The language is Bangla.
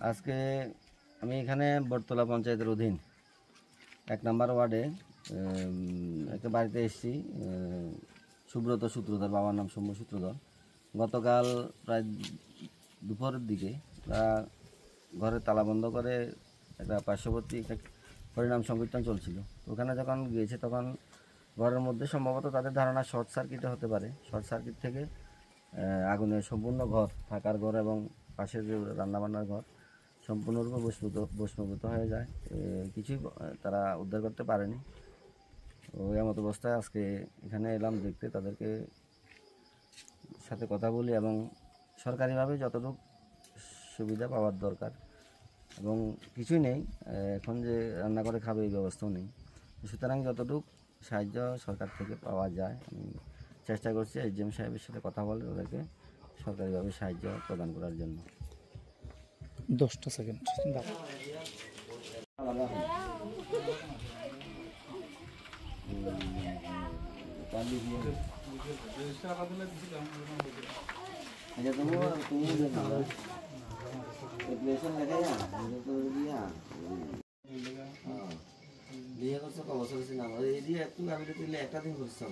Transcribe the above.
আজকে আমি এখানে বটতলা পঞ্চায়েতের অধীন 1 নম্বর ওয়ার্ডে একটা বাড়িতে এসেছি। সুব্রত সূত্রধর, বাবার নাম সৌম্য সূত্রধর। গতকাল প্রায় দুপুরের দিকে তারা ঘরে তালা বন্ধ করে একটা পার্শ্ববর্তী হরিনাম সংকীর্তন চলছিল। তো ওখানে যখন গিয়েছে তখন ঘরের মধ্যে সম্ভবত তাদের ধারণা শর্ট সার্কিটে হতে পারে। শর্ট সার্কিট থেকে আগুনে সম্পূর্ণ ঘর, থাকার ঘর এবং পাশের যে রান্নাবান্নার ঘর সম্পূর্ণরূপে ভস্মীভূত হয়ে যায়। কিছুই তারা উদ্ধার করতে পারেনি। ওই এমত অবস্থায় আজকে এখানে এলাম দেখতে, তাদেরকে সাথে কথা বলি এবং সরকারিভাবে যতটুকু সুবিধা পাওয়ার দরকার, এবং কিছুই নেই এখন যে রান্না করে খাবে এই ব্যবস্থাও নেই। সুতরাং যতটুকু সাহায্য সরকার থেকে পাওয়া যায় আমি চেষ্টা করছি এসডিএম সাহেবের সাথে কথা বলে ওদেরকে সরকারিভাবে সাহায্য প্রদান করার জন্য। 10টা সেকেন্ড বিয়ে করছে কবছর হয়েছে না, এই দিয়ে একটু আগে দিলে একটা দিন করছে।